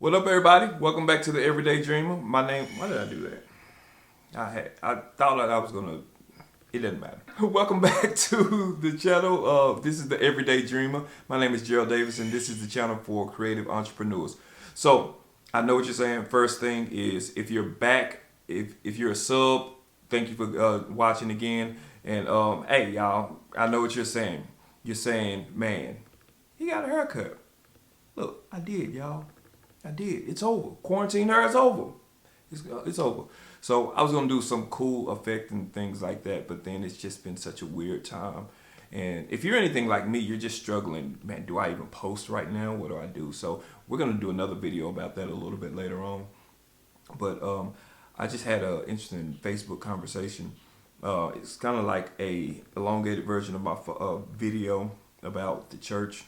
What up, everybody? Welcome back to the Everyday Dreamer. My name. Why did I do that? I thought I was gonna. It doesn't matter. Welcome back to the channel. This is the Everyday Dreamer. My name is Gerald Davis, and this is the channel for creative entrepreneurs. So I know what you're saying. First thing is, if you're back, if you're a sub, thank you for watching again. And hey, y'all, I know what you're saying. You're saying, man, he got a haircut. Look, I did, y'all. I did. It's over. Quarantine hair is over. It's over. So I was gonna do some cool effect and things like that, but then it's just been such a weird time. And if you're anything like me, you're just struggling. Man, do I even post right now? What do I do? So we're gonna do another video about that a little bit later on. But I just had an interesting Facebook conversation. It's kind of like a elongated version of my video about the church,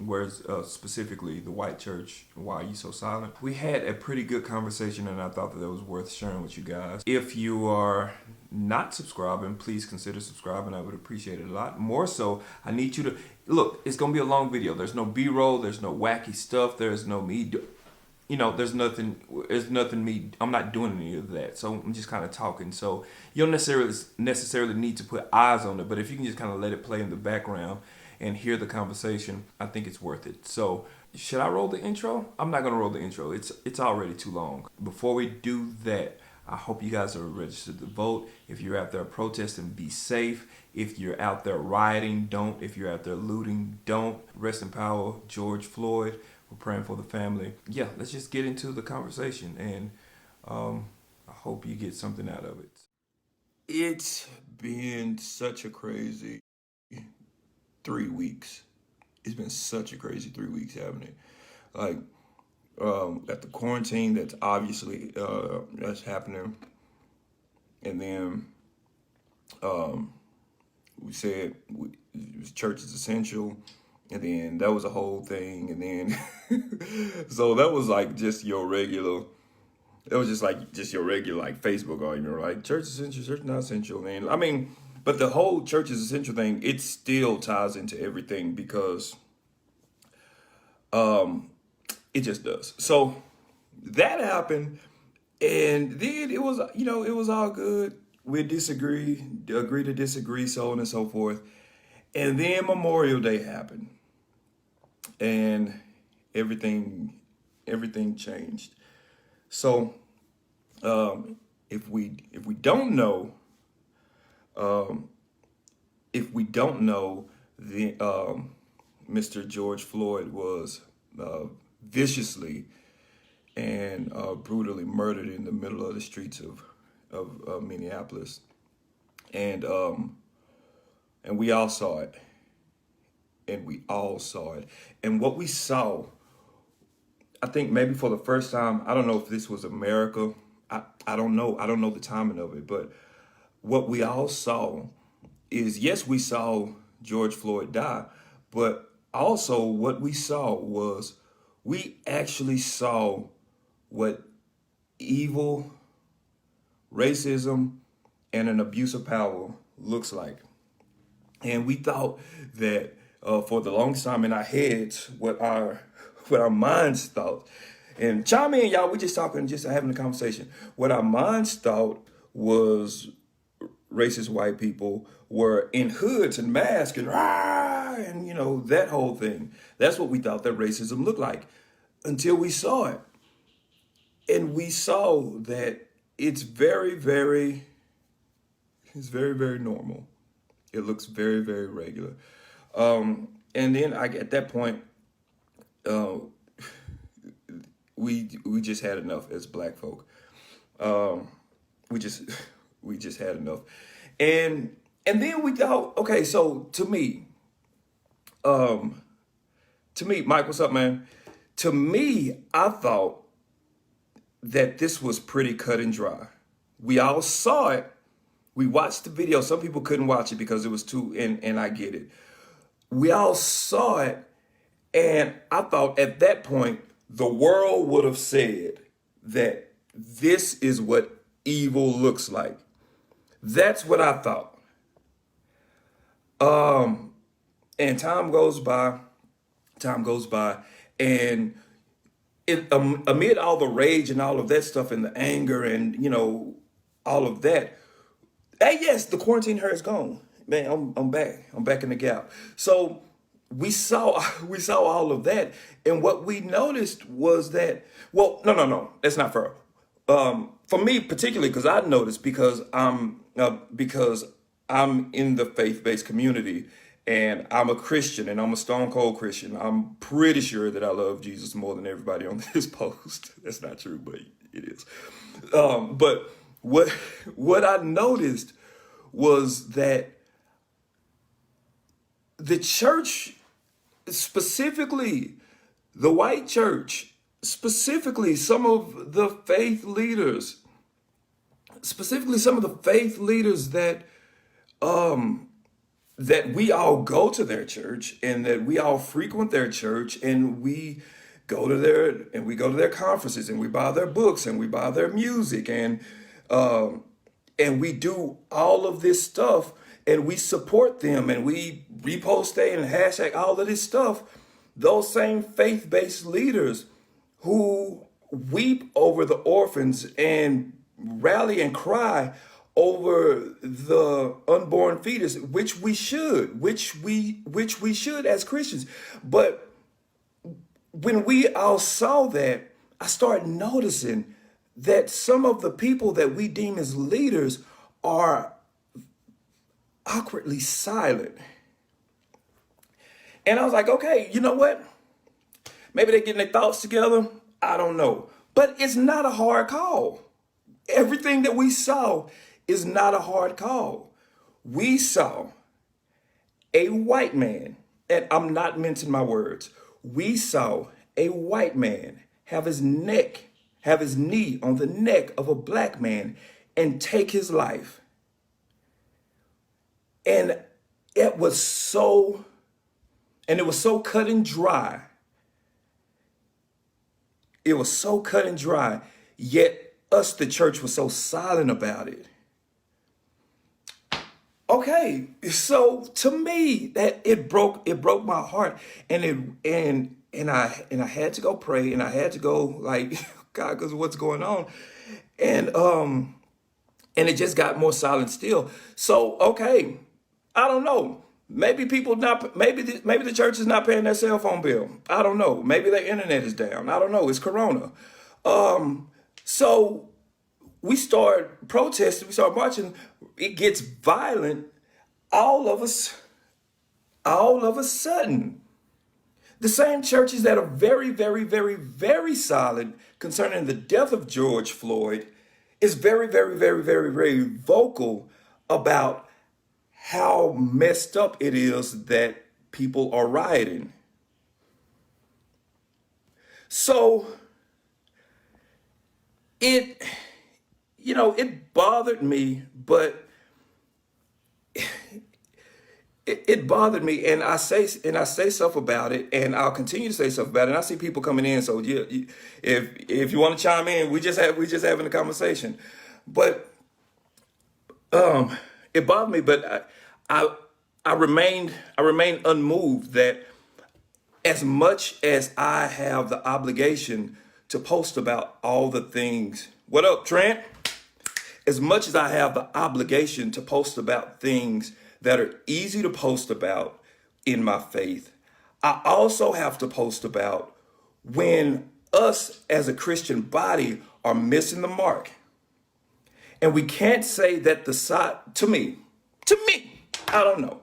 whereas specifically the white church. Why are you so silent? We had a pretty good conversation, and I thought that it was worth sharing with you guys. If you are not subscribing, please consider subscribing. I would appreciate it a lot. More so, I need you to look. It's gonna be a long video. There's no B-roll. There's no wacky stuff. There's no me. There's nothing. There's nothing me. I'm not doing any of that. So I'm just kind of talking. So you don't necessarily need to put eyes on it, but if you can just kind of let it play in the background and hear the conversation, I think it's worth it. So should I roll the intro? I'm not gonna roll the intro. It's already too long. Before we do that, I hope you guys are registered to vote. If you're out there protesting, be safe. If you're out there rioting, don't. If you're out there looting, don't. Rest in power, George Floyd. We're praying for the family. Yeah, let's just get into the conversation, and I hope you get something out of it. It's been such a crazy 3 weeks. It's been such a crazy 3 weeks, haven't it? Like, at the quarantine, that's obviously that's happening, and then we said church is essential, and then that was a whole thing, and then so that was like just your regular. It was just your regular like Facebook argument, right? Church is essential, church not essential, and I mean, but the whole church is essential thing, it still ties into everything because it just does. So that happened, and then it was it was all good. We agree to disagree, so on and so forth. And then Memorial Day happened, and everything changed. So if we don't know the Mr. George Floyd was viciously and brutally murdered in the middle of the streets of Minneapolis, and we all saw it, and what we saw, I think maybe for the first time, I don't know if this was America. I don't know. I don't know the timing of it, but what we all saw is, yes, we saw George Floyd die, but also what we saw was we actually saw what evil, racism, and an abuse of power looks like. And we thought that for the longest time in our heads, what our minds thought, and chime in, y'all. We just talking, just having a conversation. What our minds thought was racist white people were in hoods and masks and rah, and that whole thing. That's what we thought that racism looked like until we saw it, and we saw that it's very normal. It looks very, very regular. And then at that point, uh, we just had enough as black folk. We just we just had enough, and then we thought, okay, so to me, Mike, what's up, man? To me, I thought that this was pretty cut and dry. We all saw it. We watched the video. Some people couldn't watch it because it was too, and I get it. We all saw it, and I thought at that point, the world would have said that this is what evil looks like. That's what I thought. And time goes by, and amid all the rage and all of that stuff and the anger and all of that. Hey, yes, the quarantine hair is gone. Man, I'm back. I'm back in the gap. So we saw all of that, and what we noticed was that, well, no, that's not fair. For me particularly, because I noticed, because I'm in the faith-based community, and I'm a Christian, and I'm a stone cold Christian. I'm pretty sure that I love Jesus more than everybody on this post. That's not true, but it is. But what I noticed was that the church, specifically the white church, specifically some of the faith leaders, that we all go to their church and that we all frequent their church, and we go to their conferences, and we buy their books, and we buy their music, and we do all of this stuff, and we support them, and we repost and hashtag all of this stuff. Those same faith-based leaders who weep over the orphans and rally and cry over the unborn fetus, which we should as Christians. But when we all saw that, I started noticing that some of the people that we deem as leaders are awkwardly silent. And I was like, okay, you know what? Maybe they're getting their thoughts together. I don't know. But it's not a hard call. Everything that we saw is not a hard call. We saw a white man, and I'm not mincing my words. We saw a white man have his knee on the neck of a black man and take his life. And it was so cut and dry. It was so cut and dry, yet us, the church, was so silent about it. Okay, so to me, that it broke my heart, and I had to go pray, and I had to go like, God, because what's going on, and it just got more silent still. So okay, I don't know. Maybe the church is not paying their cell phone bill. I don't know. Maybe their internet is down. I don't know. It's Corona. So we start protesting. We start marching. It gets violent. All of a sudden, the same churches that are very, very, very, very silent concerning the death of George Floyd is very, very, very, very, very vocal about how messed up it is that people are rioting. So it bothered me, but it bothered me, and I say stuff about it, and I'll continue to say stuff about it. And I see people coming in, so yeah, if you want to chime in, we just having a conversation. But it bothered me, but I remained unmoved that as much as I have the obligation to post about all the things. What up, Trent? As much as I have the obligation to post about things that are easy to post about in my faith, I also have to post about when us as a Christian body are missing the mark. And we can't say that to me, I don't know.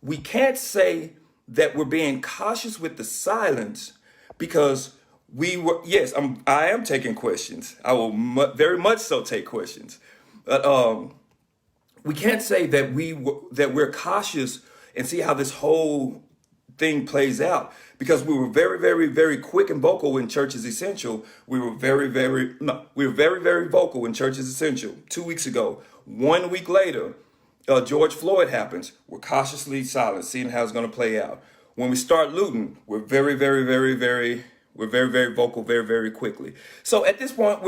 We can't say that we're being cautious with the silence because I am taking questions. I will very much so take questions. But we can't say that we're cautious and see how this whole thing plays out, because we were very, very, very quick and vocal when church is essential. We were very, very vocal when church is essential. 2 weeks ago, 1 week later, George Floyd happens. We're cautiously silent, seeing how it's going to play out. When we start looting, we're very, very, very, very vocal, very, very quickly. So at this point,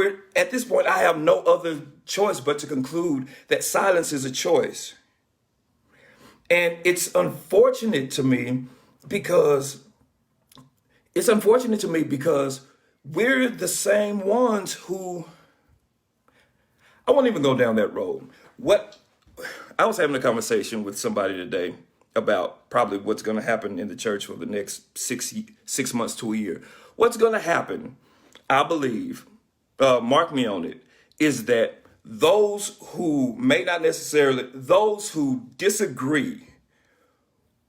I have no other choice but to conclude that silence is a choice. And it's unfortunate to me because we're the same ones who, I won't even go down that road. What I was having a conversation with somebody today about probably what's going to happen in the church for the next 6 months to a year. What's going to happen, I believe, mark me on it, is that those who may not necessarily, those who disagree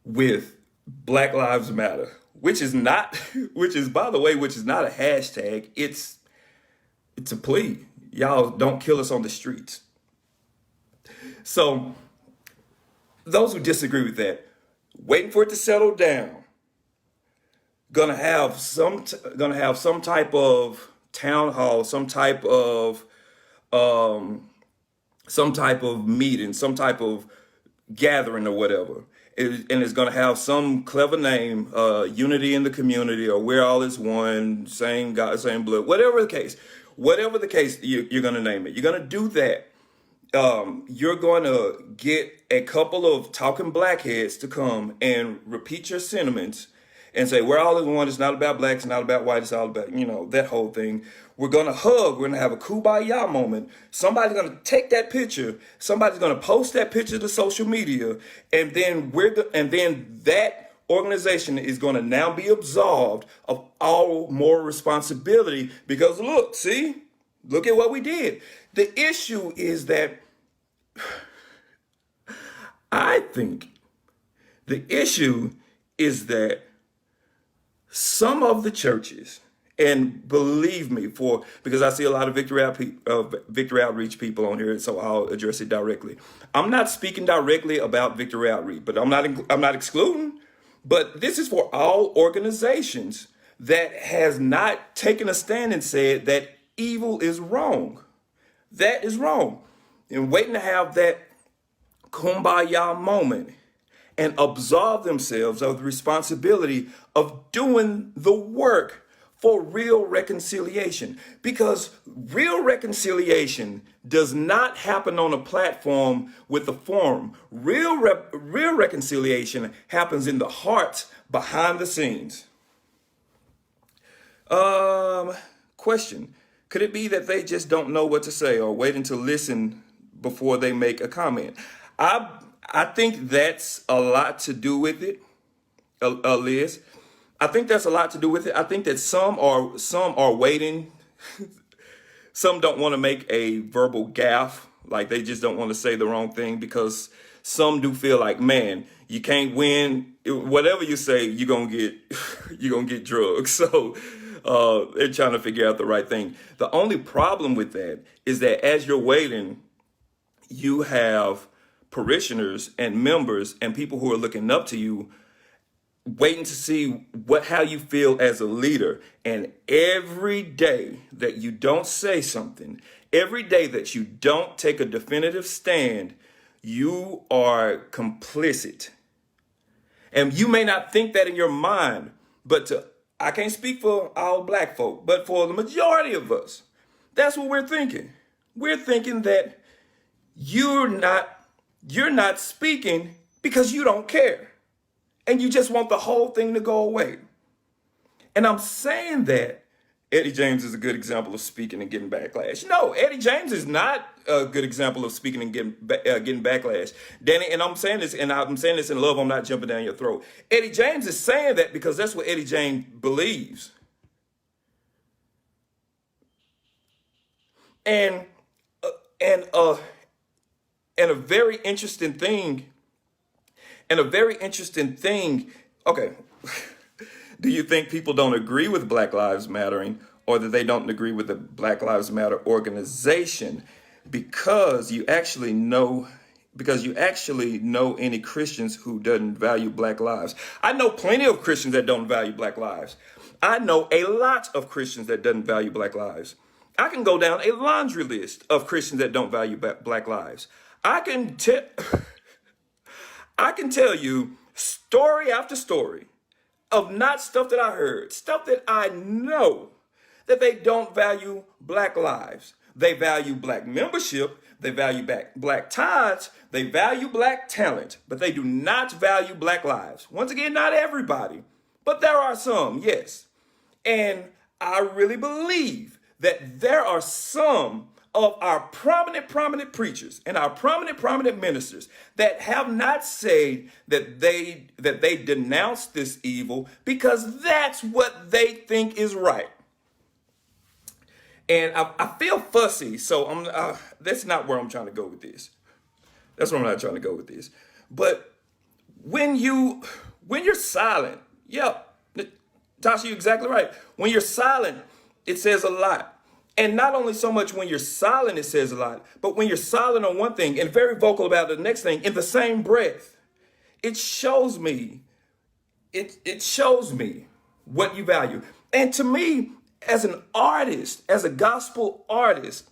with Black Lives Matter, which is not, which is, by the way, which is not a hashtag, it's a plea. Y'all don't kill us on the streets. So those who disagree with that, waiting for it to settle down, gonna have some type of town hall, some type of meeting, some type of gathering or whatever. And it's going to have some clever name, unity in the community, or we're all is one, same God, same blood, whatever the case, you're going to name it. You're going to do that. You're going to get a couple of talking blackheads to come and repeat your sentiments and say, we're all in one. It's not about black. It's not about white. It's all about, that whole thing. We're going to hug. We're going to have a kumbaya moment. Somebody's going to take that picture. Somebody's going to post that picture to social media. And then that organization is going to now be absolved of all moral responsibility because look at what we did. The issue is that I think the issue is that some of the churches, and believe me, because I see a lot of Victory Outreach people on here, so I'll address it directly. I'm not speaking directly about Victory Outreach, but I'm not excluding. But this is for all organizations that has not taken a stand and said that evil is wrong. That is wrong. And waiting to have that kumbaya moment and absolve themselves of the responsibility of doing the work for real reconciliation. Because real reconciliation does not happen on a platform with a forum. Real reconciliation happens in the hearts behind the scenes. Question. Could it be that they just don't know what to say or waiting to listen before they make a comment? I think that's a lot to do with it, Liz. I think that's a lot to do with it. I think that some are waiting. Some don't want to make a verbal gaffe, like they just don't want to say the wrong thing, because some do feel like, man, you can't win. Whatever you say, you're gonna get drugs. So they're trying to figure out the right thing. The only problem with that is that as you're waiting, you have parishioners and members and people who are looking up to you, waiting to see how you feel as a leader. And every day that you don't say something, every day that you don't take a definitive stand, you are complicit. And you may not think that in your mind, but I can't speak for all black folk, but for the majority of us, that's what we're thinking. We're thinking that you're not speaking because you don't care. And you just want the whole thing to go away. And I'm saying that Eddie James is a good example of speaking and getting backlash. No, Eddie James is not a good example of speaking and getting backlash. Danny, and I'm saying this in love, I'm not jumping down your throat. Eddie James is saying that because that's what Eddie James believes. And a very interesting thing, okay, do you think people don't agree with Black Lives Mattering, or that they don't agree with the Black Lives Matter organization because you actually know any Christians who doesn't value black lives? I know plenty of Christians that don't value black lives. I know a lot of Christians that doesn't value black lives. I can go down a laundry list of Christians that don't value black lives. I can tell you story after story of not stuff that I heard, stuff that I know, that they don't value black lives. They value black membership, they value black tithes, they value black talent, but they do not value black lives. Once again, not everybody, but there are some, yes. And I really believe that there are some of our prominent preachers and our prominent ministers that have not said that they denounce this evil because that's what they think is right. And I feel fussy, so that's not where I'm trying to go with this. That's where I'm not trying to go with this. But when you're silent, yep, Tasha, you're exactly right. When you're silent, it says a lot. And not only so much when you're silent, it says a lot, but when you're silent on one thing and very vocal about the next thing in the same breath, it shows me, it shows me what you value. And to me, as an artist, as a gospel artist,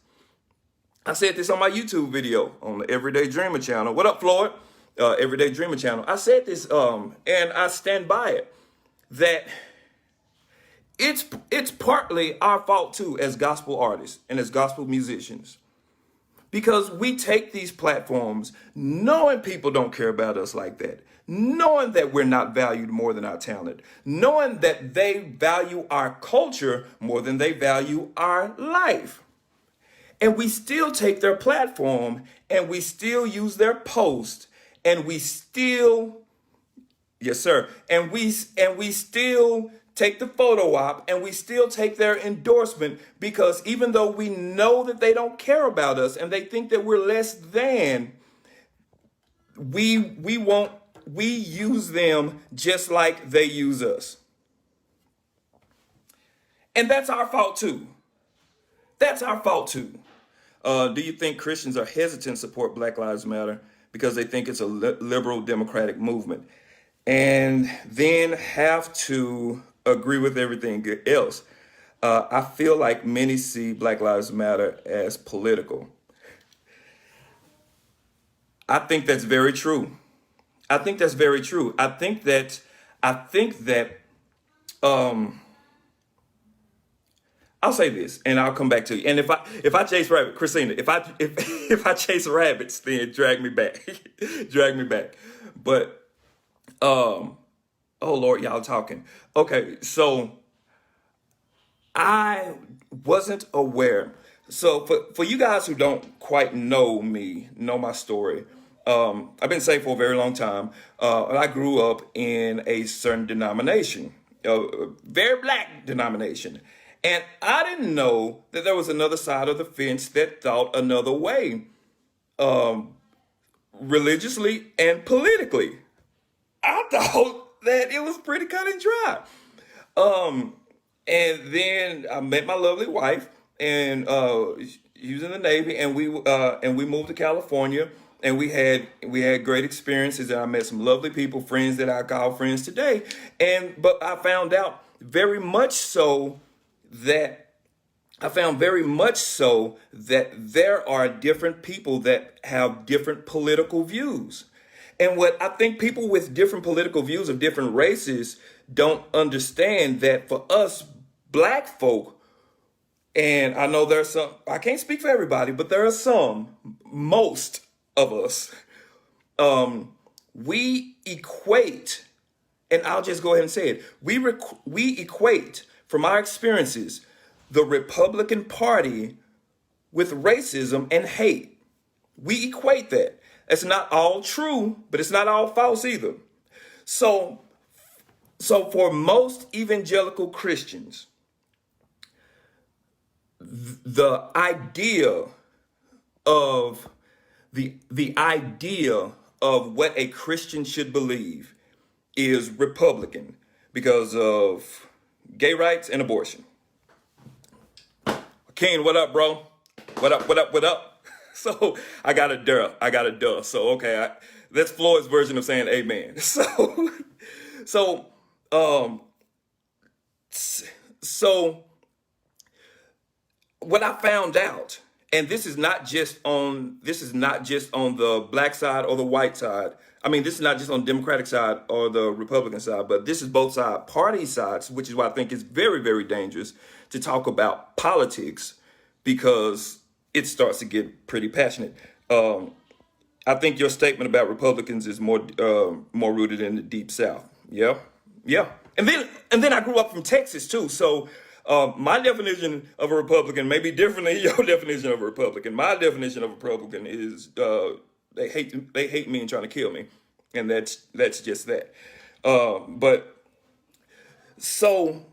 I said this on my YouTube video on the Everyday Dreamer channel. What up, Floyd? Everyday Dreamer channel. I said this, and I stand by it, that it's partly our fault too as gospel artists and as gospel musicians, because we take these platforms knowing people don't care about us like that, knowing that we're not valued more than our talent, knowing that they value our culture more than they value our life. And we still take their platform and we still use their post and we still, yes, sir, and we still take the photo op and we still take their endorsement, because even though we know that they don't care about us and they think that we're less than, we use them just like they use us. And that's our fault too. That's our fault too. Do you think Christians are hesitant to support Black Lives Matter because they think it's a liberal democratic movement, and then have to agree with everything else? I feel like many see Black Lives Matter as political. I think that's very true. I think that's very true. I think that I'll say this, and I'll come back to you. And if I chase rabbits, Christina, if I chase rabbits, then drag me back, drag me back. But oh Lord, y'all talking. Okay, so I wasn't aware. So for you guys who don't quite know me, know my story, I've been saved for a very long time. I grew up in a certain denomination, a very black denomination. And I didn't know that there was another side of the fence that thought another way, religiously and politically. I thought that it was pretty cut and dry. And then I met my lovely wife, and she was in the Navy, and we moved to California, and we had great experiences, and I met some lovely people, friends that I call friends today. But I found out very much so that there are different people that have different political views. And what I think people with different political views of different races don't understand, that for us black folk, and I know there's some, I can't speak for everybody, but there are some, most of us, we equate, and I'll just go ahead and say it, we equate, from our experiences, the Republican Party with racism and hate. We equate that. It's not all true, but it's not all false either. So for most evangelical Christians, the idea of what a Christian should believe is Republican because of gay rights and abortion. Keen, what up, bro? What up? So I got a duh. So okay, that's Floyd's version of saying amen. So what I found out, and this is not just on the black side or the white side. I mean, this is not just on the Democratic side or the Republican side, but this is both side party sides, which is why I think it's very, very dangerous to talk about politics, because it starts to get pretty passionate. I think your statement about Republicans is more rooted in the Deep South. Yeah. And then I grew up from Texas too, so My definition of a Republican may be different than your definition of a Republican. My definition of a Republican is they hate me and trying to kill me, and that's just that. But so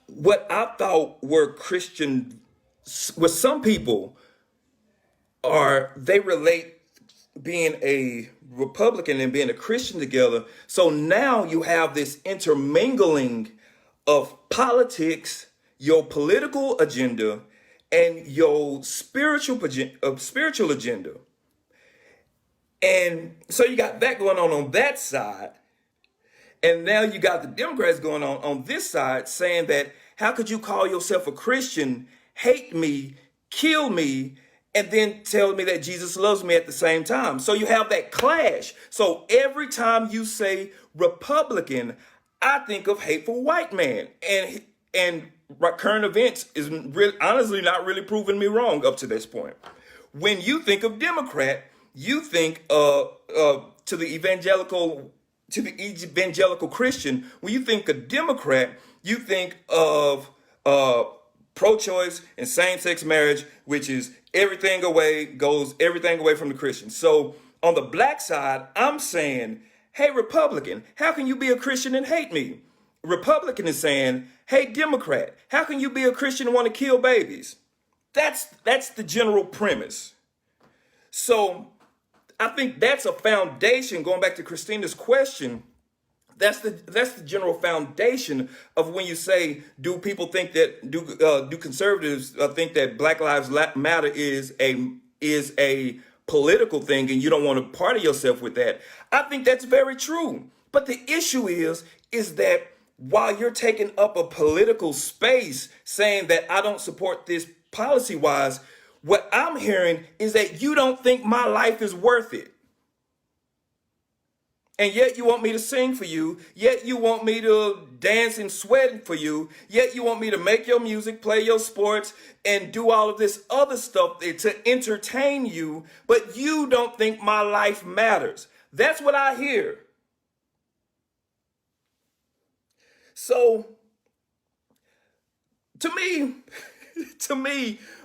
what I thought were Christian, what some people are, they relate being a Republican and being a Christian together. So now you have this intermingling of politics, your political agenda, and your spiritual agenda. And so you got that going on that side. And now you got the Democrats going on this side saying that how could you call yourself a Christian, hate me, kill me, and then tell me that Jesus loves me at the same time? So you have that clash. So every time you say Republican, I think of hateful white man. And current events is really, honestly not really proving me wrong up to this point. When you think of Democrat, you think to the evangelical Christian. When you think of Democrat, you think of pro-choice and same-sex marriage, which is everything away from the Christian. So on the black side, I'm saying, hey, Republican, how can you be a Christian and hate me? Republican is saying, hey, Democrat, how can you be a Christian and want to kill babies? That's the general premise. So I think that's a foundation, going back to Christina's question. That's the general foundation of when you say, do people think that do conservatives think that Black Lives Matter is a political thing and you don't want to party yourself with that? I think that's very true. But the issue is that while you're taking up a political space saying that I don't support this policy wise, what I'm hearing is that you don't think my life is worth it. And yet you want me to sing for you. Yet you want me to dance and sweat for you. Yet you want me to make your music, play your sports, and do all of this other stuff to entertain you. But you don't think my life matters. That's what I hear. So, to me,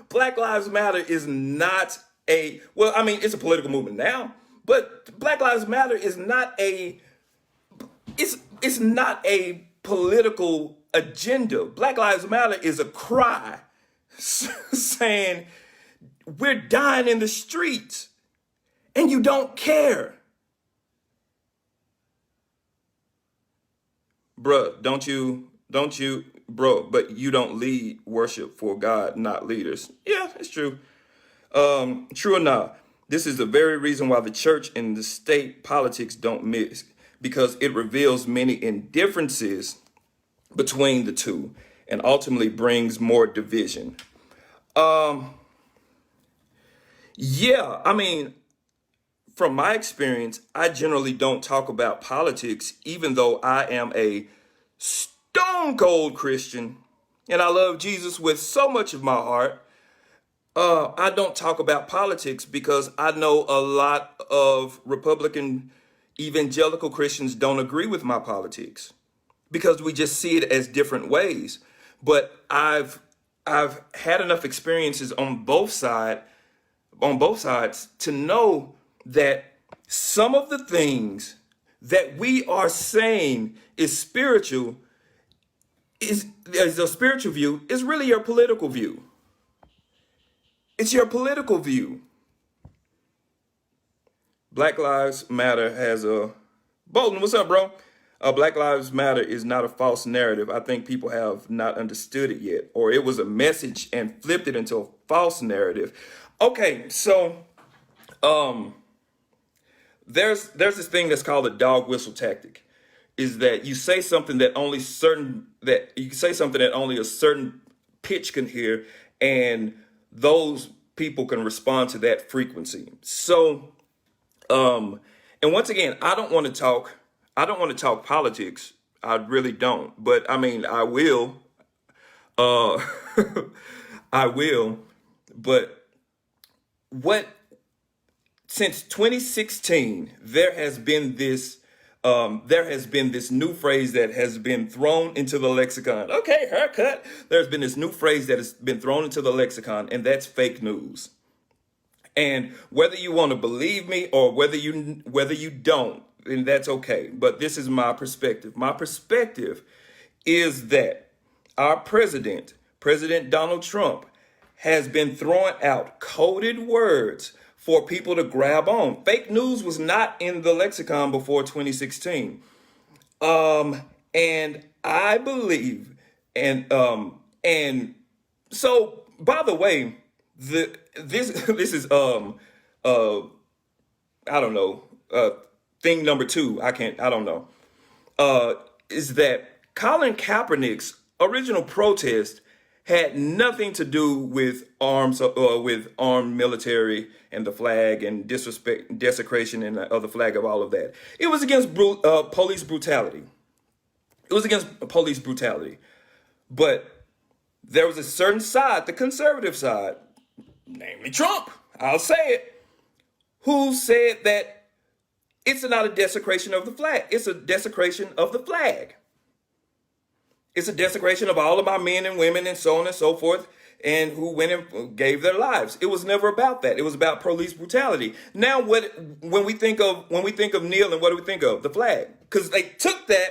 Black Lives Matter is not it's a political movement now, but Black Lives Matter is not it's not a political agenda. Black Lives Matter is a cry saying we're dying in the streets and you don't care. Bruh, but you don't lead worship for God, not leaders. Yeah, it's true. True or not, this is the very reason why the church and the state politics don't mix, because it reveals many indifferences between the two and ultimately brings more division. Yeah, I mean, from my experience, I generally don't talk about politics, even though I am a stone cold Christian and I love Jesus with so much of my heart. I don't talk about politics because I know a lot of Republican evangelical Christians don't agree with my politics because we just see it as different ways. But I've had enough experiences on both sides to know that some of the things that we are saying is spiritual is a spiritual view is really your political view. It's your political view. Black Lives Matter has a Bolton, what's up, bro? Black Lives Matter is not a false narrative. I think people have not understood it yet, or it was a message and flipped it into a false narrative. Okay, so there's this thing that's called the dog whistle tactic. Is that you say something that only a certain pitch can hear, and those people can respond to that frequency. So, and once again, I don't want to talk politics. I really don't. But I mean, I will. I will. But since 2016, there has been this there has been this new phrase that has been thrown into the lexicon. Okay, haircut. There's been this new phrase that has been thrown into the lexicon, and that's fake news. And whether you want to believe me or whether you don't, then that's okay. But this is my perspective. My perspective is that our President Donald Trump, has been throwing out coded words for people to grab on. Fake news was not in the lexicon before 2016. And I believe, and so by the way, this is I don't know, thing number two. I don't know. Is that Colin Kaepernick's original protest had nothing to do with armed military and the flag and disrespect, desecration and of the flag of all of that. It was against police brutality. It was against police brutality. But there was a certain side, the conservative side, namely Trump, I'll say it, who said that it's not a desecration of the flag. It's a desecration of the flag. It's a desecration of all of my men and women and so on and so forth, and who went and gave their lives. It was never about that. It was about police brutality. Now, when we think of kneeling, what do we think of? The flag, because they took that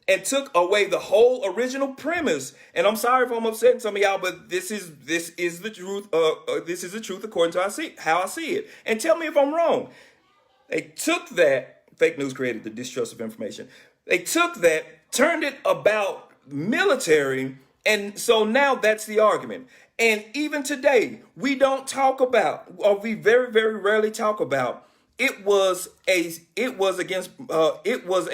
and took away the whole original premise. And I'm sorry if I'm upsetting some of y'all, but this is the truth. This is the truth according to how I see it. And tell me if I'm wrong. They took that. Fake news created the distrust of information. They took that, turned it about military, and so now that's the argument. And even today, we don't talk about, or we very, very rarely talk about, it was a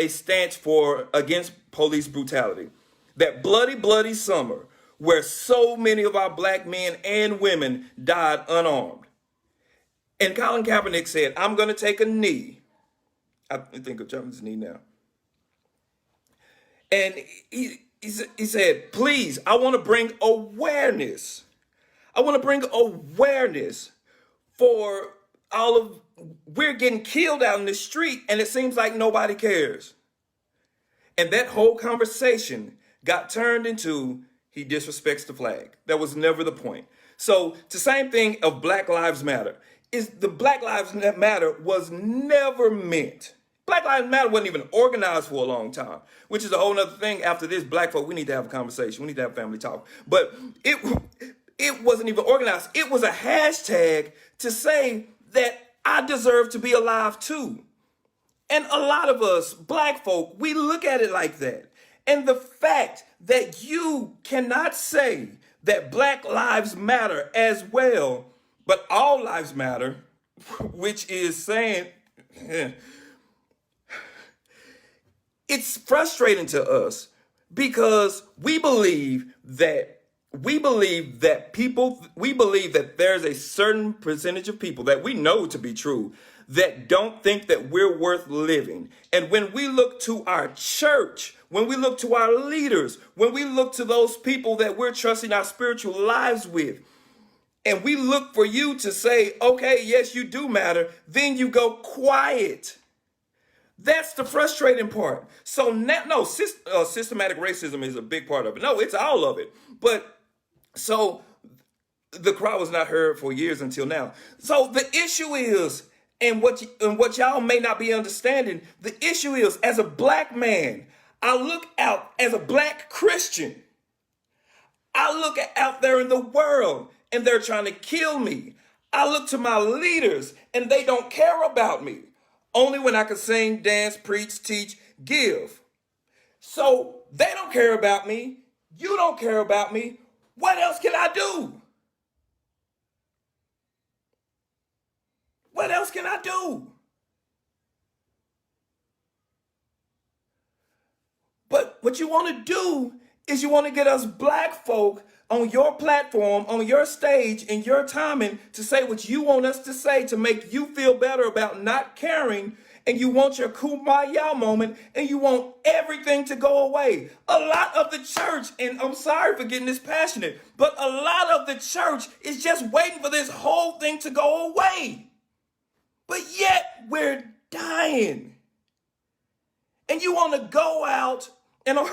stance for against police brutality. That bloody summer where so many of our black men and women died unarmed. And Colin Kaepernick said, I'm going to take a knee. I think of Trump's knee now. And he said, please, I want to bring awareness. I want to bring awareness for all of, we're getting killed out in the street and it seems like nobody cares. And that whole conversation got turned into, he disrespects the flag. That was never the point. So the same thing of Black Lives Matter. Is the Black Lives Matter was never meant. Black Lives Matter wasn't even organized for a long time, which is a whole other thing. After this, black folk, we need to have a conversation. We need to have family talk. But it wasn't even organized. It was a hashtag to say that I deserve to be alive too. And a lot of us, black folk, we look at it like that. And the fact that you cannot say that Black Lives Matter as well, but all lives matter, which is saying, it's frustrating to us because we believe that there's a certain percentage of people that we know to be true that don't think that we're worth living. And when we look to our church, when we look to our leaders, when we look to those people that we're trusting our spiritual lives with, and we look for you to say, okay, yes, you do matter, then you go quiet. That's the frustrating part. So now, no, systematic racism is a big part of it. No, it's all of it. But so the cry was not heard for years until now. So the issue is, and what y'all may not be understanding, the issue is, as a black man, I look out as a black Christian. I look out there in the world and they're trying to kill me. I look to my leaders and they don't care about me. Only when I can sing, dance, preach, teach, give. So they don't care about me. You don't care about me. What else can I do? What else can I do? But what you want to do is you want to get us black folk on your platform, on your stage, in your timing to say what you want us to say to make you feel better about not caring. And you want your kumbaya moment and you want everything to go away. A lot of the church, and I'm sorry for getting this passionate, but a lot of the church is just waiting for this whole thing to go away. But yet we're dying. And you want to go out and I'm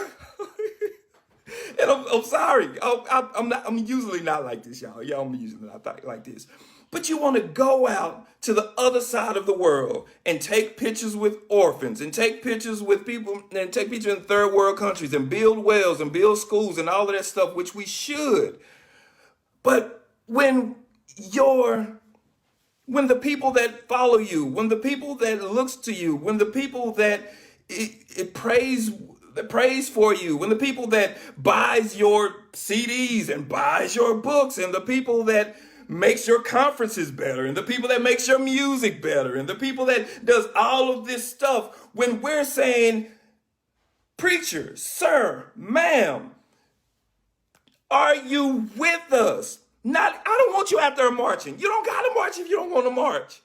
sorry. I'm usually not like this, y'all. I'm usually not like this. But you want to go out to the other side of the world and take pictures with orphans and take pictures with people and take pictures in third world countries and build wells and build schools and all of that stuff, which we should. But when the people that follow you, when the people that looks to you, when the people that it prays for you, when the people that buys your CDs and buys your books, and the people that makes your conferences better, and the people that makes your music better, and the people that does all of this stuff, when we're saying, preacher, sir, ma'am, are you with us? I don't want you out there marching. You don't gotta march if you don't want to march.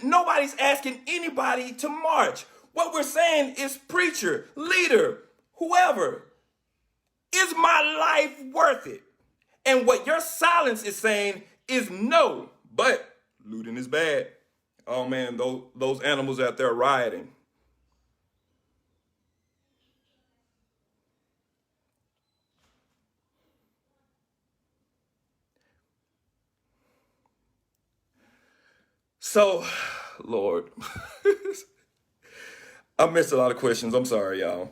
Nobody's asking anybody to march. What we're saying is, preacher, leader, whoever, is my life worth it? And what your silence is saying is no, but looting is bad. Oh man, those animals out there rioting. So, Lord, I missed a lot of questions. I'm sorry, y'all.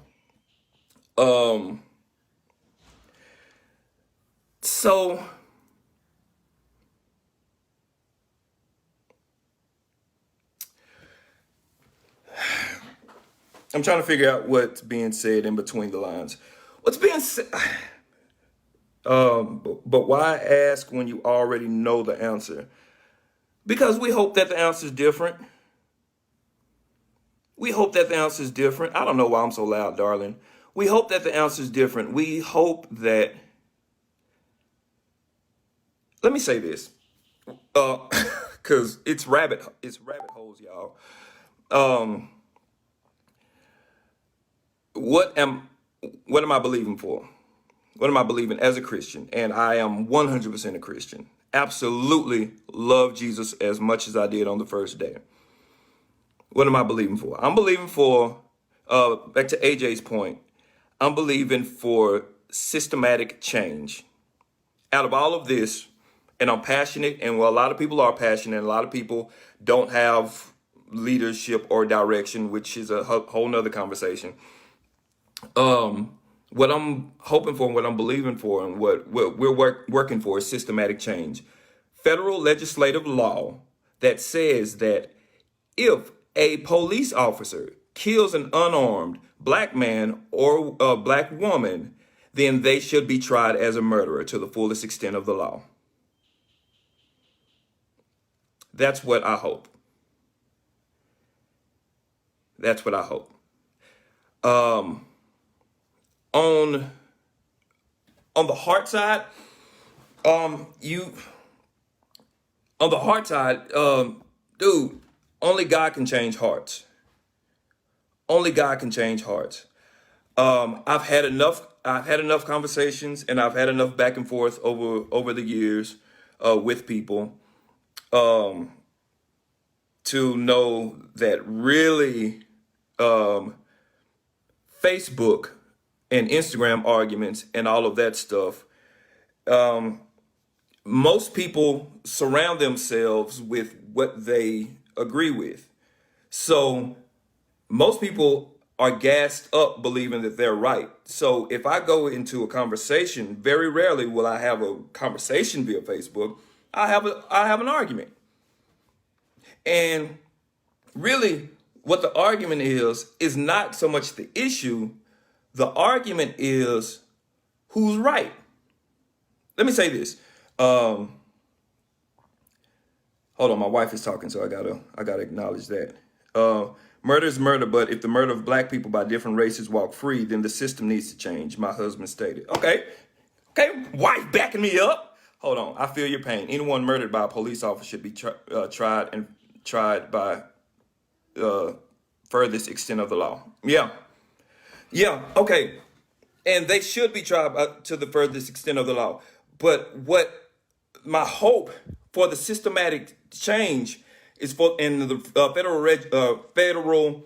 So I'm trying to figure out what's being said in between the lines. What's being said? But why ask when you already know the answer? Because we hope that the answer is different. We hope that the answer is different. I don't know why I'm so loud, darling. We hope that the answer is different. We hope that. Let me say this, because it's rabbit holes, y'all. Um, what am what am I believing for? What am I believing as a Christian? And I am 100% a Christian. Absolutely love Jesus as much as I did on the first day. What am I believing for? I'm believing for, back to AJ's point, I'm believing for systematic change. Out of all of this, and I'm passionate, and well, a lot of people are passionate, and a lot of people don't have leadership or direction, which is a whole nother conversation. What I'm hoping for and what I'm believing for and what we're working for is systematic change. Federal legislative law that says that if a police officer kills an unarmed black man or a black woman, then they should be tried as a murderer to the fullest extent of the law. That's what I hope. That's what I hope. On the heart side, you on the heart side, dude, only God can change hearts. Only God can change hearts. I've had enough conversations, and I've had enough back and forth over the years with people to know that really Facebook and Instagram arguments and all of that stuff, most people surround themselves with what they agree with. So most people are gassed up believing that they're right. So if I go into a conversation, very rarely will I have a conversation via Facebook. I have an argument. And really what the argument is not so much the issue. The argument is who's right. Let me say this. Hold on, my wife is talking, so I gotta acknowledge that. Murder is murder, but if the murder of black people by different races walk free, then the system needs to change, my husband stated. Okay, wife backing me up. Hold on, I feel your pain. Anyone murdered by a police officer should be tried by furthest extent of the law. Yeah, okay. And they should be tried to the furthest extent of the law. But what my hope for the systematic change is for in the federal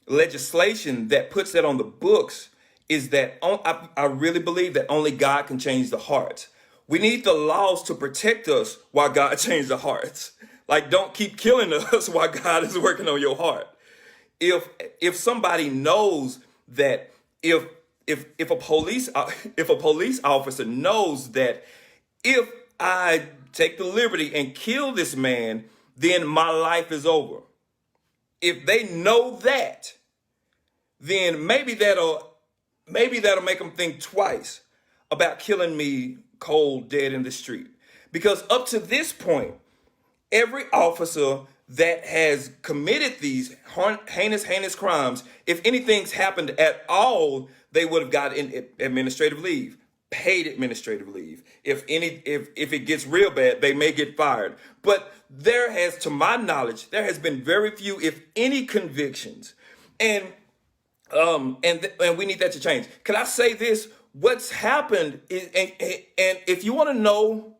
legislation that puts that on the books is that I really believe that only God can change the hearts. We need the laws to protect us while God changes the hearts. Like, don't keep killing us while God is working on your heart. If somebody knows that if a police if a police officer knows that if I take the liberty and kill this man, then my life is over. If they know that, then maybe that'll make them think twice about killing me cold dead in the street. Because up to this point, every officer that has committed these heinous crimes, if anything's happened at all, they would have gotten administrative leave, paid administrative leave. If it gets real bad, they may get fired. But there has, to my knowledge, there has been very few, if any, convictions, and we need that to change. Can I say this? What's happened is, and if you want to know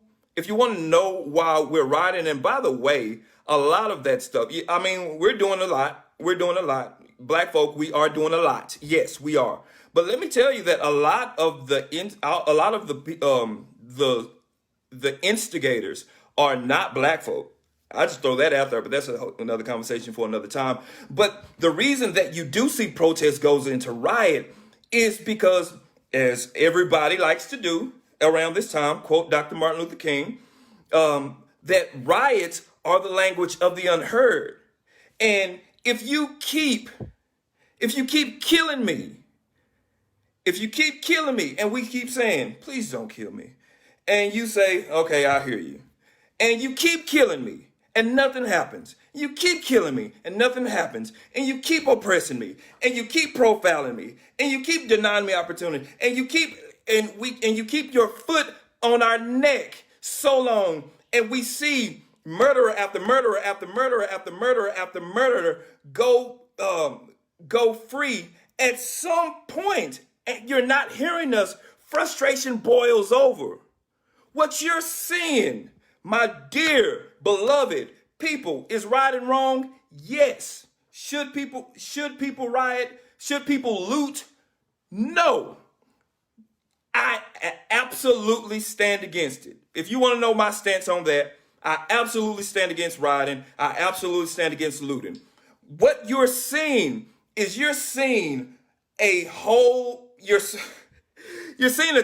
why we're rioting, and by the way, a lot of that stuff, I mean, we're doing a lot. Black folk, we are doing a lot. Yes, we are. But let me tell you that a lot of the instigators are not black folk. I just throw that out there, but that's another conversation for another time. But the reason that you do see protests goes into riot is because, as everybody likes to do around this time, quote Dr. Martin Luther King, that riots are the language of the unheard. And if you keep killing me, and we keep saying, please don't kill me, and you say, okay, I hear you, and you keep killing me, and nothing happens. You keep killing me, and nothing happens. And you keep oppressing me, and you keep profiling me, and you keep denying me opportunity, and you keep your foot on our neck so long, and we see murderer after murderer after murderer after murderer after murderer go free. At some point, and you're not hearing us, frustration boils over. What you're seeing, my dear beloved people, is right and wrong. Yes. Should people riot? Should people loot? No. I absolutely stand against it. If you want to know my stance on that, I absolutely stand against rioting. I absolutely stand against looting. What you're seeing is you're seeing a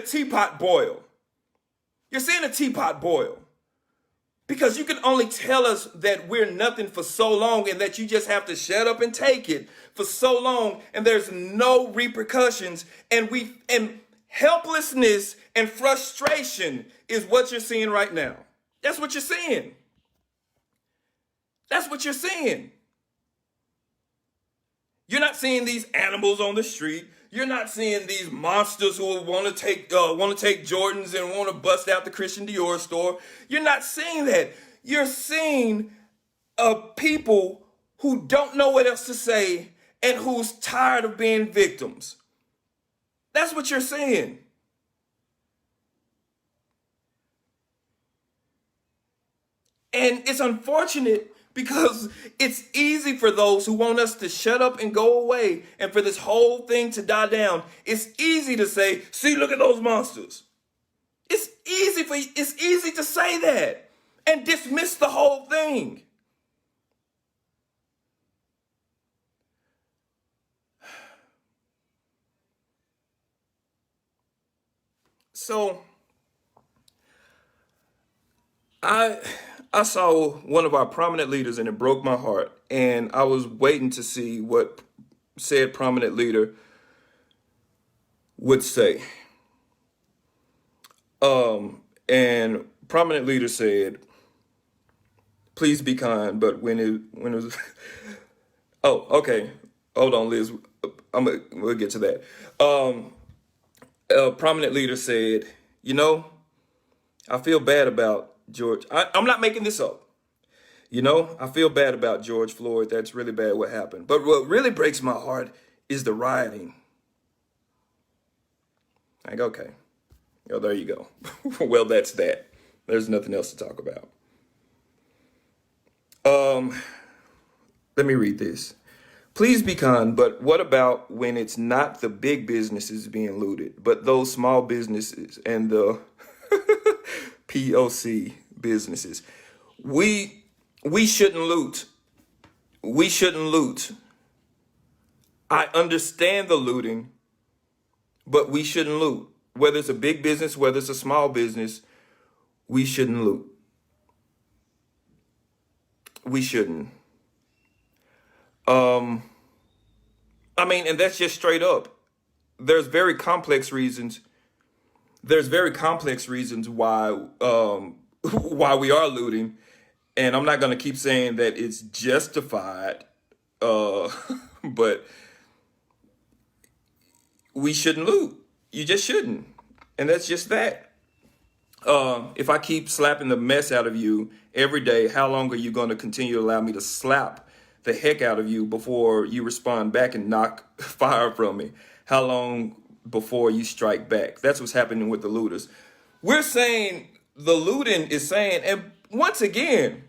teapot boil. You're seeing a teapot boil. Because you can only tell us that we're nothing for so long, and that you just have to shut up and take it for so long, and there's no repercussions, and helplessness and frustration is what you're seeing right now. That's what you're seeing. That's what you're seeing. You're not seeing these animals on the street. You're not seeing these monsters who want to take Jordans and want to bust out the Christian Dior store. You're not seeing that. You're seeing people who don't know what else to say and who's tired of being victims. That's what you're seeing. And it's unfortunate because it's easy for those who want us to shut up and go away and for this whole thing to die down. It's easy to say, see, look at those monsters. It's easy to say that and dismiss the whole thing. So I saw one of our prominent leaders and it broke my heart. And I was waiting to see what said prominent leader would say. And prominent leader said, please be kind, but when it was, oh, okay. Hold on, Liz. We'll get to that. A prominent leader said, I feel bad about George. I'm not making this up. I feel bad about George Floyd. That's really bad what happened. But what really breaks my heart is the rioting. Like, okay. Oh, there you go. Well, that's that. There's nothing else to talk about. Let me read this. Please be kind, but what about when it's not the big businesses being looted, but those small businesses and the POC businesses? We we shouldn't loot. We shouldn't loot. I understand the looting, but we shouldn't loot. Whether it's a big business, whether it's a small business, we shouldn't loot. We shouldn't. Um, I mean, and that's just straight up. There's very complex reasons. There's very complex reasons why why we are looting, and I'm not gonna keep saying that it's justified. Uh, but we shouldn't loot. You just shouldn't, and that's just that. If I keep slapping the mess out of you every day, how long are you going to continue to allow me to slap the heck out of you before you respond back and knock fire from me? How long before you strike back? That's what's happening with the looters. We're saying the looting is saying, and once again,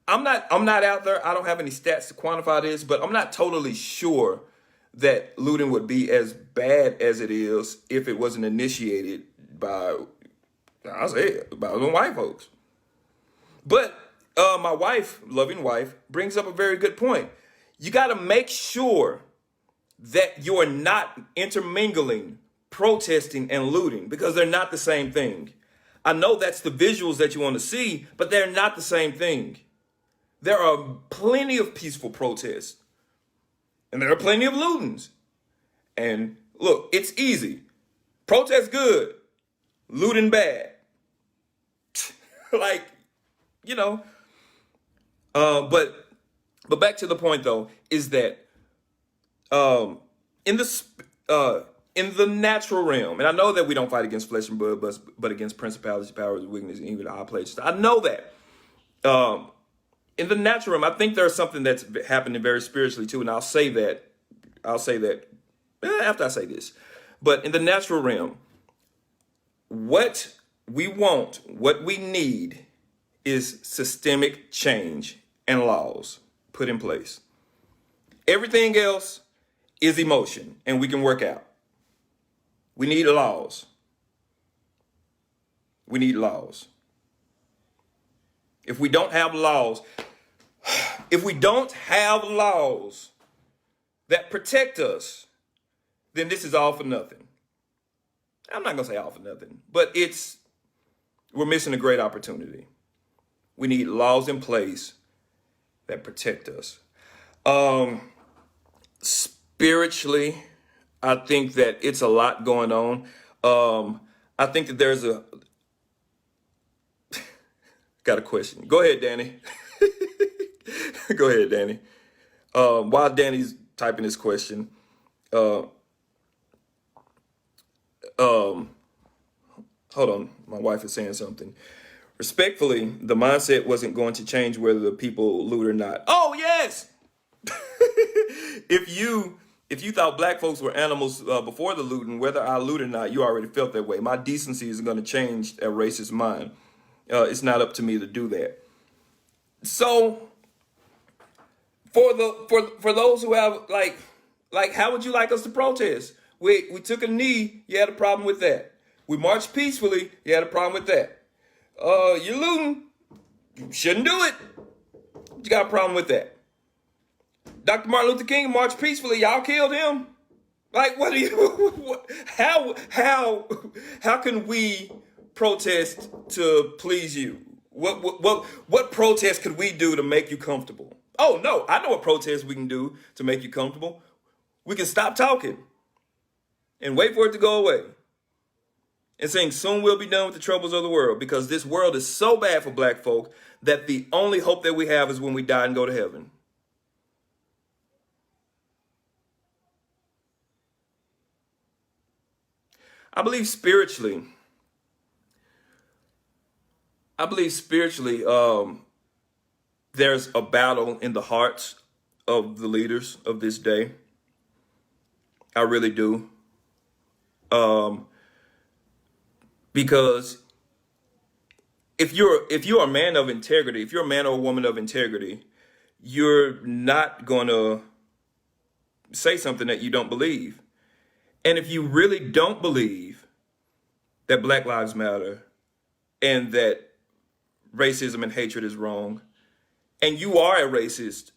I'm not out there. I don't have any stats to quantify this, but I'm not totally sure that looting would be as bad as it is if it wasn't initiated by, I'll say it, by the white folks. But my wife, loving wife, brings up a very good point. You got to make sure that you're not intermingling protesting and looting because they're not the same thing. I know that's the visuals that you want to see, but they're not the same thing. There are plenty of peaceful protests, and there are plenty of lootings. And look, it's easy. Protest good, looting bad. Like, you know. But back to the point though, is that um, in the in the natural realm, and I know that we don't fight against flesh and blood, but against principalities, powers, weakness, and even our places. I know that. Um, in the natural realm, I think there's something that's happening very spiritually too, and I'll say that. I'll say that after I say this. But in the natural realm, what we want, what we need, is systemic change and laws put in place. Everything else is emotion, and we can work out. We need laws. We need laws. If we don't have laws, if we don't have laws that protect us, then this is all for nothing. I'm not gonna say all for nothing, but we're missing a great opportunity. We need laws in place that protect us. Um, Spiritually, I think that it's a lot going on. I think that there's a got a question. Go ahead, Danny. Go ahead, Danny. While Danny's typing his question, uh, um, hold on, my wife is saying something. Respectfully, the mindset wasn't going to change whether the people loot or not. Oh yes, if you thought black folks were animals before the looting, whether I loot or not, you already felt that way. My decency isn't going to change a racist mind. It's not up to me to do that. So for those who have like how would you like us to protest? We took a knee. You had a problem with that. We marched peacefully. You had a problem with that. You're looting. You shouldn't do it. You got a problem with that. Dr. Martin Luther King marched peacefully. Y'all killed him. Like, what do you? How can we protest to please you? What protest could we do to make you comfortable? Oh no, I know what protest we can do to make you comfortable. We can stop talking and wait for it to go away and saying soon we'll be done with the troubles of the world because this world is so bad for black folk that the only hope that we have is when we die and go to heaven. I believe spiritually. I believe spiritually. There's a battle in the hearts of the leaders of this day. I really do. Um, because if you're a man of integrity, if you're a man or a woman of integrity, you're not gonna say something that you don't believe. And if you really don't believe that Black Lives Matter and that racism and hatred is wrong, and you are a racist,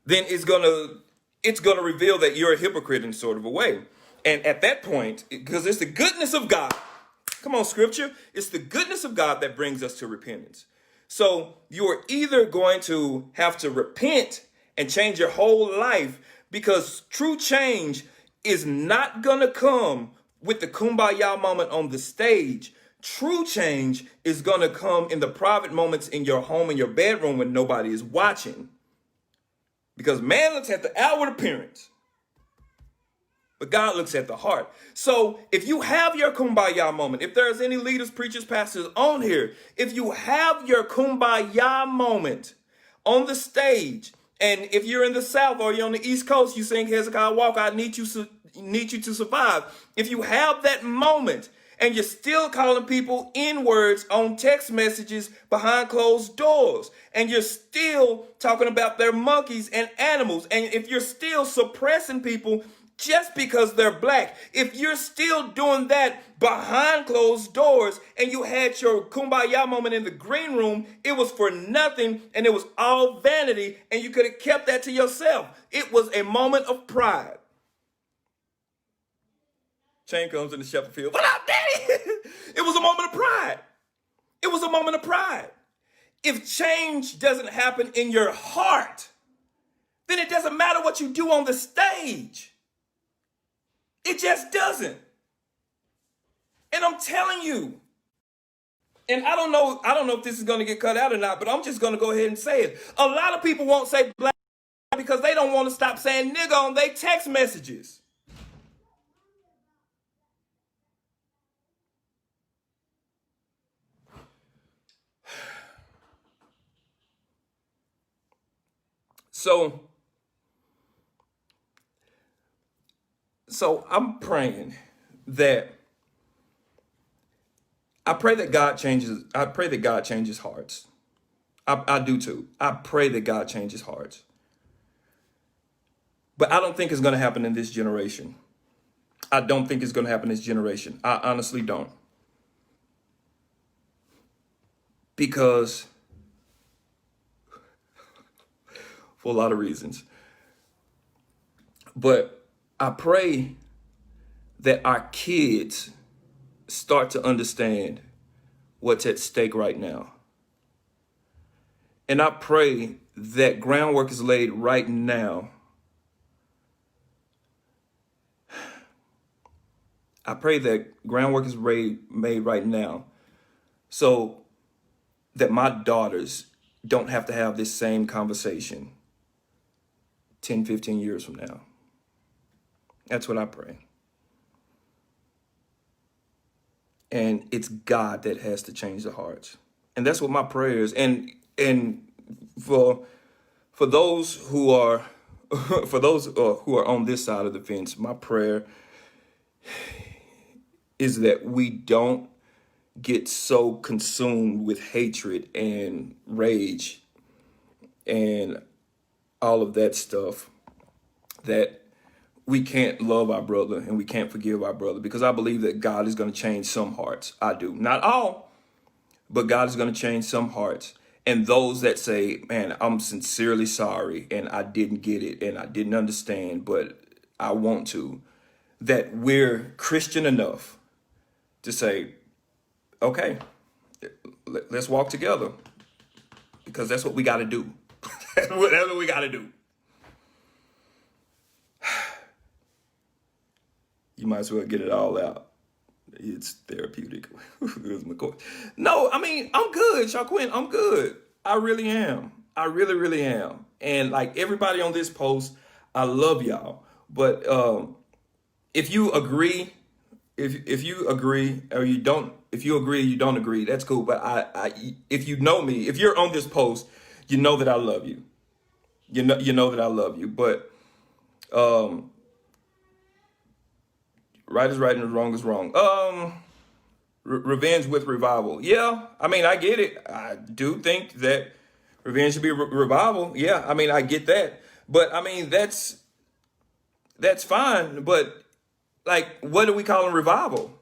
then it's gonna reveal that you're a hypocrite in sort of a way. And at that point, because it's the goodness of God, come on, scripture, it's the goodness of God that brings us to repentance. So you're either going to have to repent and change your whole life, because true change is not gonna come with the kumbaya moment on the stage. True change is gonna come in the private moments in your home, in your bedroom, when nobody is watching. Because man looks at the outward appearance, but God looks at the heart. So if you have your kumbaya moment, if there's any leaders, preachers, pastors on here, if you have your kumbaya moment on the stage, and if you're in the South or you're on the East Coast, you sing Hezekiah Walker, I need you to survive. If you have that moment and you're still calling people N-words on text messages behind closed doors, and you're still talking about their monkeys and animals, and if you're still suppressing people just because they're black, if you're still doing that behind closed doors, and you had your kumbaya moment in the green room, it was for nothing and it was all vanity, and you could have kept that to yourself. It was a moment of pride. Shane comes in the shepherd field. What up, daddy? It was a moment of pride. It was a moment of pride. If change doesn't happen in your heart, then it doesn't matter what you do on the stage. It just doesn't. And I'm telling you, and I don't know if this is going to get cut out or not, but I'm just going to go ahead and say it. A lot of people won't say black because they don't want to stop saying nigga on their text messages. So I'm praying that I pray that God changes hearts. I do too. I pray that God changes hearts. But I don't think it's going to happen in this generation. I don't think it's going to happen in this generation. I honestly don't. Because for a lot of reasons. But I pray that our kids start to understand what's at stake right now. And I pray that groundwork is laid right now. I pray that groundwork is made right now so that my daughters don't have to have this same conversation 10, 15 years from now. That's what I pray. And it's God that has to change the hearts. And that's what my prayer is. And for those who are who are on this side of the fence, my prayer is that we don't get so consumed with hatred and rage and all of that stuff that we can't love our brother and we can't forgive our brother, because I believe that God is going to change some hearts. I do. Not all, but God is going to change some hearts. And those that say, man, I'm sincerely sorry and I didn't get it and I didn't understand, but I want to, that we're Christian enough to say, okay, let's walk together, because that's what we got to do. That's what we got to do. You might as well get it all out. It's therapeutic. No, I mean, I'm good, Shaquin. I'm good. I really am. I really, really am. And like everybody on this post, I love y'all. But if you agree, if you agree or you don't, if you agree, you don't agree, that's cool. But if you know me, if you're on this post, you know that I love you. You know that I love you. But right is right and wrong is wrong. Revenge with revival. Yeah, I mean, I get it. I do think that revenge should be revival. Yeah, I mean, I get that. But I mean, that's that's fine. But like, what are we calling revival?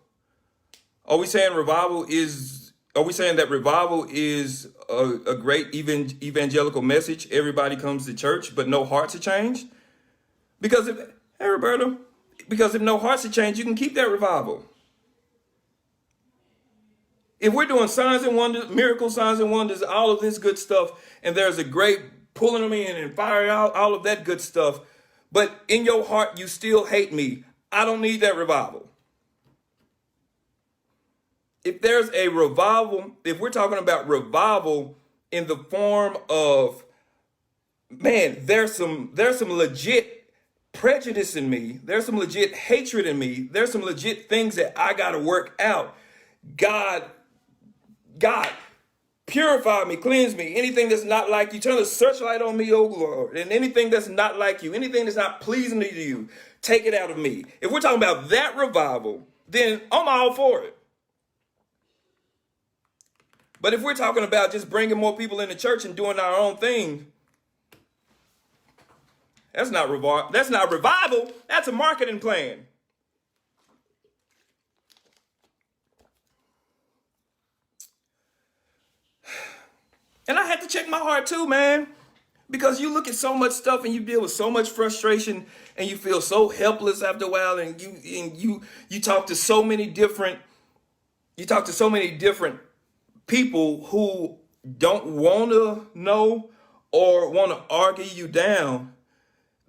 Are we saying revival is? Are we saying that revival is a great evangelical message? Everybody comes to church, but no hearts are changed. Because if hey Roberto, because if no hearts are changed, you can keep that revival. If we're doing signs and wonders, miracles, signs and wonders, all of this good stuff, and there's a great pulling them in and firing out all of that good stuff, but in your heart you still hate me, I don't need that revival. If there's a revival, if we're talking about revival in the form of, man, there's some legit prejudice in me. There's some legit hatred in me. There's some legit things that I got to work out. God, purify me, cleanse me. Anything that's not like you, turn the searchlight on me, oh Lord. And anything that's not like you, anything that's not pleasing to you, take it out of me. If we're talking about that revival, then I'm all for it. But if we're talking about just bringing more people into church and doing our own thing, that's not revival. That's a marketing plan. And I had to check my heart too, man. Because you look at so much stuff and you deal with so much frustration and you feel so helpless after a while, and you talk to so many different people who don't want to know or want to argue you down,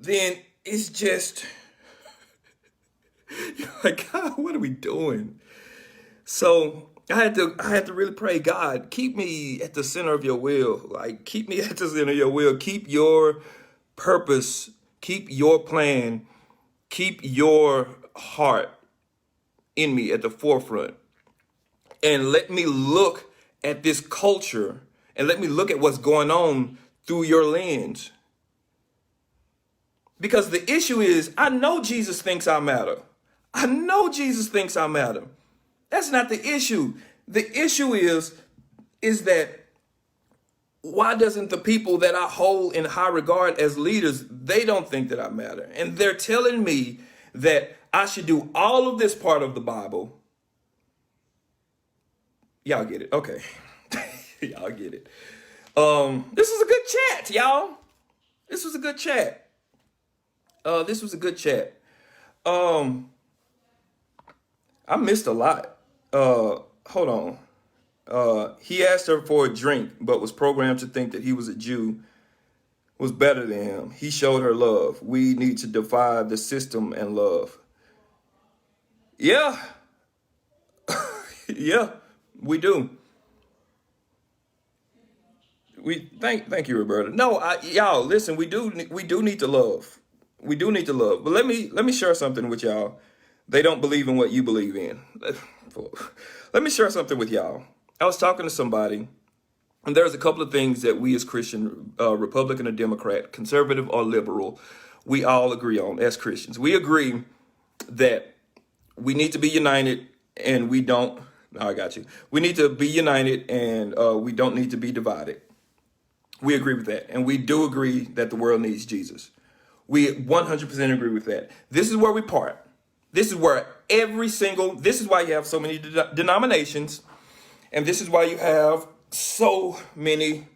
then it's just, you're like, God, what are we doing? So I had to really pray, God, keep me at the center of your will. Like, keep me at the center of your will. Keep your purpose, keep your plan, keep your heart in me at the forefront. And let me look at this culture and let me look at what's going on through your lens. Because the issue is, I know Jesus thinks I matter. I know Jesus thinks I matter. That's not the issue. The issue is that why doesn't the people that I hold in high regard as leaders, they don't think that I matter. And they're telling me that I should do all of this part of the Bible. Y'all get it. Okay. Y'all get it. This was a good chat, y'all. This was a good chat. I missed a lot. Hold on. He asked her for a drink, but was programmed to think that he was a Jew, was better than him. He showed her love. We need to defy the system and love. Yeah. Yeah, we do. Thank you, Roberta. No, y'all, listen, we do need to love. We do need to love. But let me share something with y'all. They don't believe in what you believe in. Let me share something with y'all. I was talking to somebody, and there's a couple of things that we as Christian, Republican or Democrat, conservative or liberal, we all agree on as Christians. We agree that we need to be united, and we don't. No, I got you. We need to be united, and we don't need to be divided. We agree with that. And we do agree that the world needs Jesus. We 100% agree with that. This is where we part. This is where this is why you have so many denominations. And this is why you have so many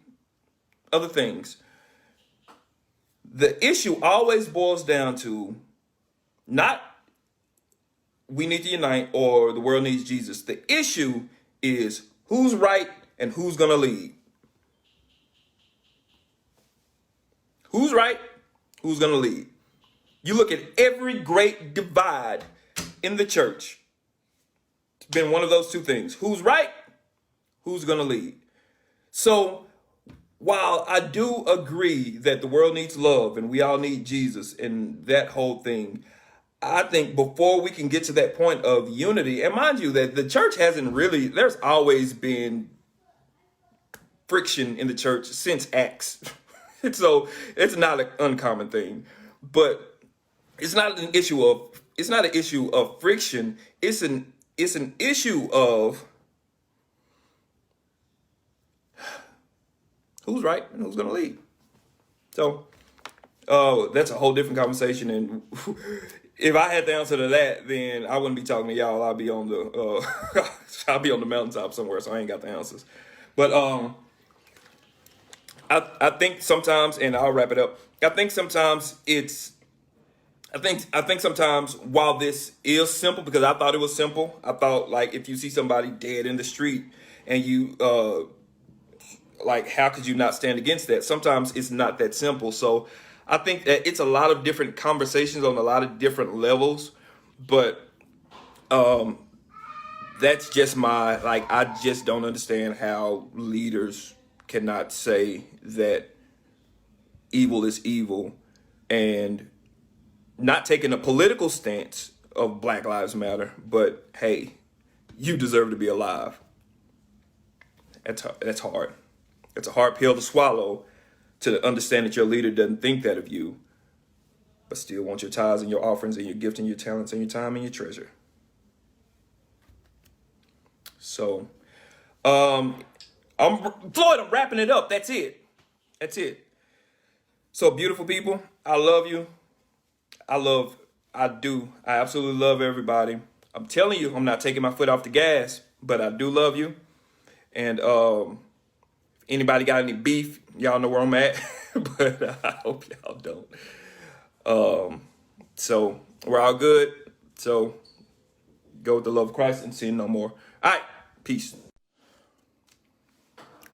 other things. The issue always boils down to not we need to unite or the world needs Jesus. The issue is who's right and who's going to lead. Who's right? Who's going to lead? You look at every great divide in the church. It's been one of those two things. Who's right? Who's going to lead? So while I do agree that the world needs love and we all need Jesus and that whole thing, I think before we can get to that point of unity, and mind you that the church hasn't really, there's always been friction in the church since Acts. So it's not an uncommon thing, but it's not an issue of friction. It's an issue of who's right and who's going to lead. So That's a whole different conversation. And if I had the answer to that, then I wouldn't be talking to y'all. I'll be on the I'll be on the mountaintop somewhere, so I ain't got the answers. But I think sometimes, and I'll wrap it up. I think sometimes while this is simple, because I thought it was simple, I thought like if you see somebody dead in the street and you like how could you not stand against that? Sometimes it's not that simple. So I think that it's a lot of different conversations on a lot of different levels, but that's just my like I just don't understand how leaders cannot say that evil is evil and not taking a political stance of Black Lives Matter, but hey, you deserve to be alive. That's hard. It's a hard pill to swallow to understand that your leader doesn't think that of you, but still want your tithes and your offerings and your gift and your talents and your time and your treasure. So, I'm Floyd. I'm wrapping it up. That's it. That's it. So, beautiful people, I love you. I absolutely love everybody. I'm telling you, I'm not taking my foot off the gas, but I do love you. And anybody got any beef, y'all know where I'm at. But I hope y'all don't. So we're all good. So go with the love of Christ and sin no more. All right, peace.